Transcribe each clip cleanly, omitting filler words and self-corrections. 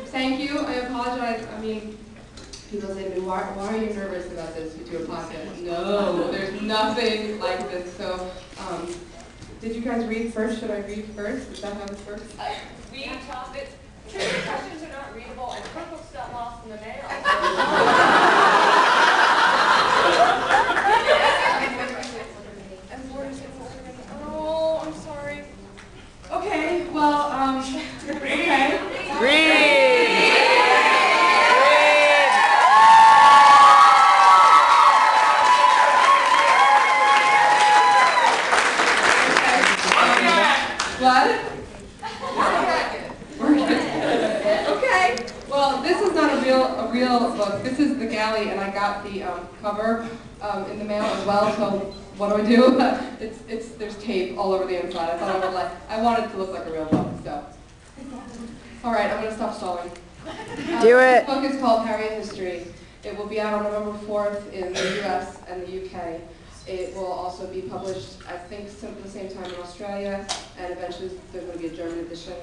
Thank you. I apologize. I mean, people say to me, why are you nervous about this? You do a podcast. No, there's nothing like this. So, did you guys read first? Should I read first? Is that how this works? Read topics. Trivia questions are not readable, and cookbooks got lost in the mail. Oh, I'm sorry. Okay, well, okay. What? Okay. Well, this is not a real book. This is The Galley, and I got the cover in the mail as well. So what do? There's tape all over the inside. I wanted it to look like a real book. So, all right, I'm gonna stop stalling. Do it. This book is called Harriet History. It will be out on November 4th in the U.S. and the UK. It will also be published, I think, at the same time in Australia, and eventually there's going to be a German edition.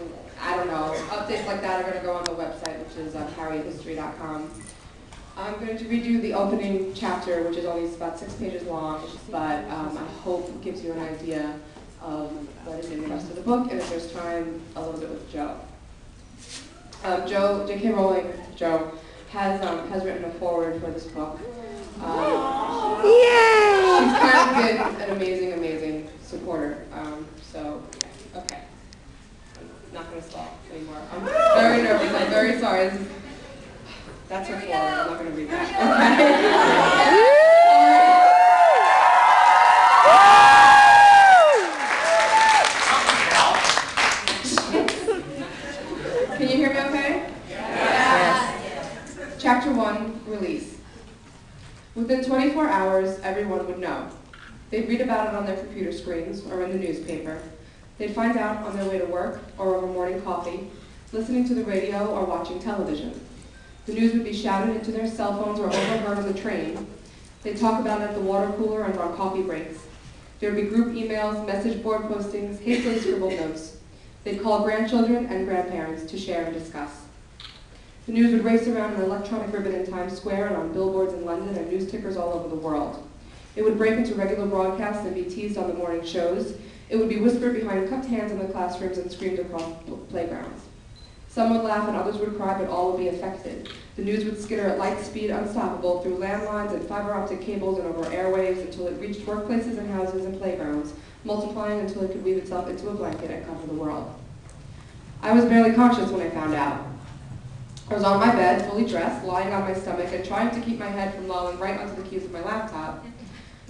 I don't know. Updates like that are going to go on the website, which is harriethistory.com. I'm going to read you the opening chapter, which is only about 6 pages long, but I hope it gives you an idea of what is in the rest of the book, and if there's time, a little bit with Joe. J.K. Rowling, Joe, has written a foreword for this book. She's kind of been an amazing supporter. Okay. I'm not going to stall anymore. I'm very nervous. I'm very sorry. That's her foreword. I'm not going to read that. Okay. Can you hear me okay? Yes. Chapter 1, Release. Within 24 hours, everyone would know. They'd read about it on their computer screens or in the newspaper. They'd find out on their way to work or over morning coffee, listening to the radio or watching television. The news would be shouted into their cell phones or overheard on the train. They'd talk about it at the water cooler and on coffee breaks. There would be group emails, message board postings, hastily scribbled notes. They'd call grandchildren and grandparents to share and discuss. The news would race around an electronic ribbon in Times Square and on billboards in London and news tickers all over the world. It would break into regular broadcasts and be teased on the morning shows. It would be whispered behind cupped hands in the classrooms and screamed across playgrounds. Some would laugh and others would cry, but all would be affected. The news would skitter at light speed, unstoppable, through landlines and fiber optic cables and over airwaves until it reached workplaces and houses and playgrounds, multiplying until it could weave itself into a blanket and cover the world. I was barely conscious when I found out. I was on my bed, fully dressed, lying on my stomach, and trying to keep my head from lolling right onto the keys of my laptop.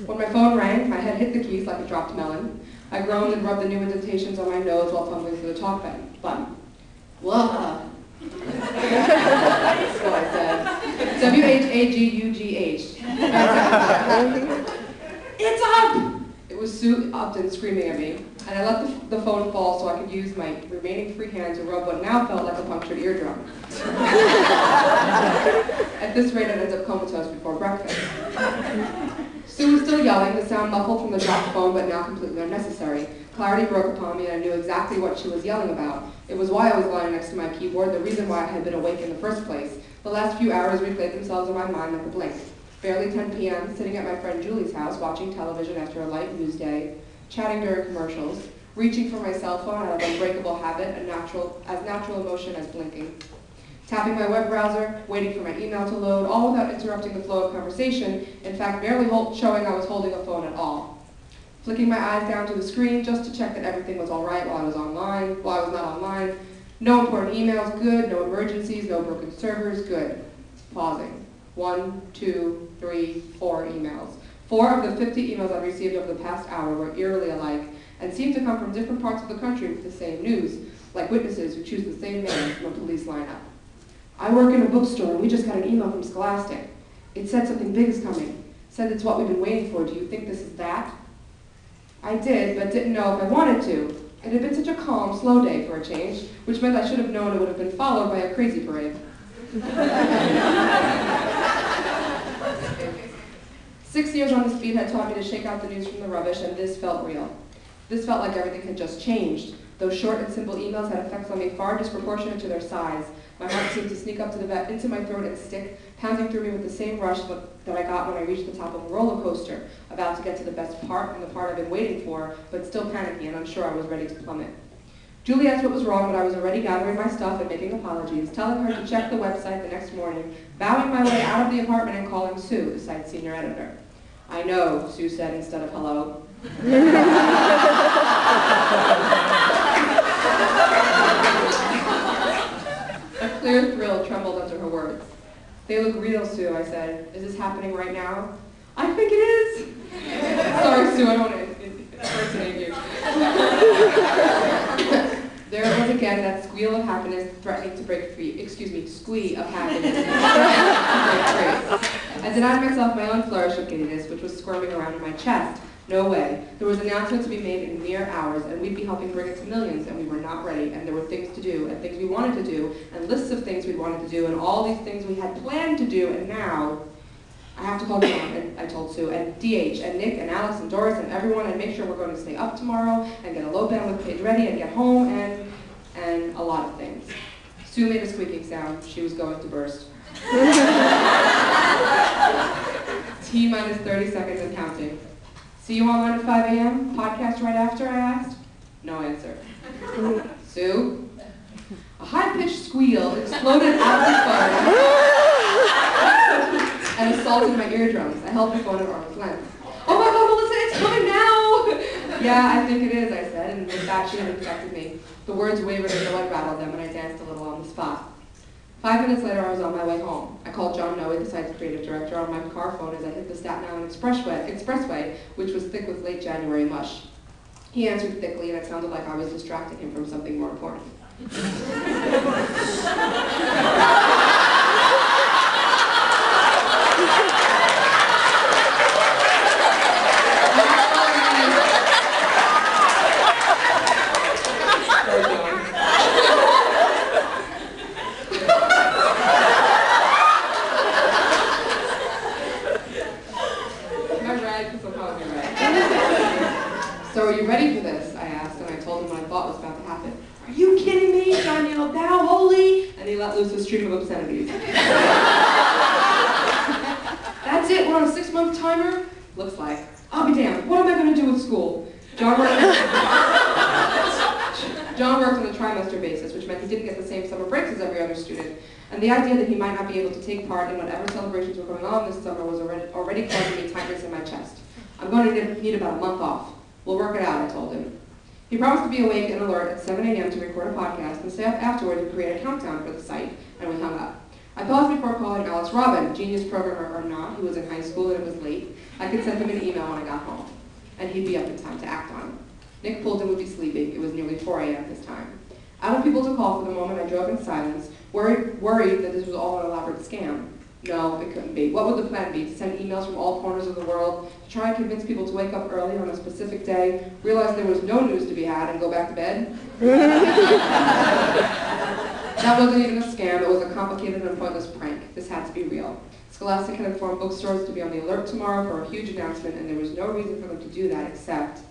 When my phone rang, my head hit the keys like a dropped melon. I groaned and rubbed the new indentations on my nose while fumbling through the talk button. Whoa. That's what I said. W-H-A-G-U-G-H. It's up! It was Sue Upton screaming at me, and I let the phone fall so I could use my remaining free hand to rub what now felt like a punctured eardrum. At this rate, I'd end up comatose before breakfast. Sue was still yelling, the sound muffled from the dropped phone, but now completely unnecessary. Clarity broke upon me, and I knew exactly what she was yelling about. It was why I was lying next to my keyboard, the reason why I had been awake in the first place. The last few hours replayed themselves in my mind like a blink. Barely 10 p.m., sitting at my friend Julie's house, watching television after a light news day, chatting during commercials, reaching for my cell phone out of unbreakable habit, as natural emotion as blinking. Tapping my web browser, waiting for my email to load, all without interrupting the flow of conversation, in fact, barely showing I was holding a phone at all. Flicking my eyes down to the screen just to check that everything was all right while I was not online. No important emails, good. No emergencies, no broken servers, good. Pausing. 1, 2, 3, 4 emails. 4 of the 50 emails I've received over the past hour were eerily alike and seemed to come from different parts of the country with the same news, like witnesses who choose the same name from a police lineup. I work in a bookstore and we just got an email from Scholastic. It said something big is coming. Said it's what we've been waiting for. Do you think this is that? I did, but didn't know if I wanted to. It had been such a calm, slow day for a change, which meant I should have known it would have been followed by a crazy parade. 6 years on this beat had taught me to shake out the news from the rubbish, and this felt real. This felt like everything had just changed. Those short and simple emails had effects on me far disproportionate to their size. My heart seemed to sneak up to the vet into my throat and stick, pounding through me with the same rush that I got when I reached the top of a roller coaster, about to get to the best part and the part I've been waiting for, but still panicky and unsure I was ready to plummet. Julie asked what was wrong, but I was already gathering my stuff and making apologies, telling her to check the website the next morning, bowing my way out of the apartment and calling Sue, the site's senior editor. "I know," Sue said instead of hello. A clear thrill trembled under her words. "They look real, Sue," I said. "Is this happening right now?" "I think it is." Sorry, Sue, I don't want to impersonate you. There it was again, that squeal of happiness threatening to break free. Squee of happiness. I denied myself my own flourish of giddiness, which was squirming around in my chest. No way. There was an announcement to be made in mere hours, and we'd be helping bring it to millions, and we were not ready, and there were things to do, and things we wanted to do, and lists of things we wanted to do, and all these things we had planned to do, and now I have to call John, and I told Sue, and DH, and Nick, and Alex, and Doris, and everyone, and make sure we're going to stay up tomorrow, and get a low bandwidth page ready, and get home, and a lot of things. Sue made a squeaking sound. She was going to burst. T-minus 30 seconds and counting. "See you online at 5 a.m.? Podcast right after?" I asked. No answer. "Sue?" A high-pitched squeal exploded out of the phone and assaulted my eardrums. I held the phone at arm's length. "Oh my God, Melissa, it's coming now!" "Yeah, I think it is," I said, and with that she had infected me. The words wavered as though I rattled them, and I danced a little on the spot. 5 minutes later, I was on my way home. I called John Noe, the site's creative director, on my car phone as I hit the Staten Island Expressway, which was thick with late January mush. He answered thickly, and it sounded like I was distracting him from something more important. "So are you ready for this?" I asked, and I told him what I thought was about to happen. "Are you kidding me?" John yelled, "Thou holy!" And he let loose a stream of obscenities. "That's it? We're on a 6-month timer?" "Looks like." "I'll be damned. What am I going to do with school?" John worked on a trimester basis, which meant he didn't get the same summer breaks as every other student. And the idea that he might not be able to take part in whatever celebrations were going on this summer was already causing me tightness in my chest. "I'm going to need about a month off. We'll work it out," I told him. He promised to be awake and alert at 7 a.m. to record a podcast and stay up afterward to create a countdown for the site, and we hung up. I paused before calling Alex Robin, genius programmer or not, who was in high school and it was late. I could send him an email when I got home, and he'd be up in time to act on it. Nick Poulton would be sleeping. It was nearly 4 a.m. this time. Out of people to call for the moment, I drove in silence, worried that this was all an elaborate scam. No, it couldn't be. What would the plan be? To send emails from all corners of the world, to try and convince people to wake up early on a specific day, realize there was no news to be had, and go back to bed? That wasn't even a scam. It was a complicated and pointless prank. This had to be real. Scholastic had informed bookstores to be on the alert tomorrow for a huge announcement, and there was no reason for them to do that except...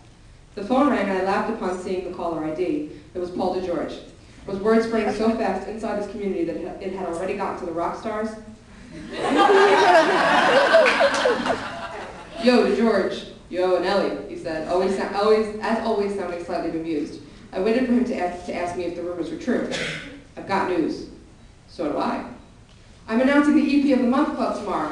The phone rang, and I laughed upon seeing the caller ID. It was Paul DeGeorge. Was word spreading so fast inside this community that it had already gotten to the rock stars? "Yo, DeGeorge." "Yo, Anelli," he said, as always sounding slightly bemused. I waited for him to ask me if the rumors were true. "I've got news." "So do I." "I'm announcing the EP of the Month Club tomorrow."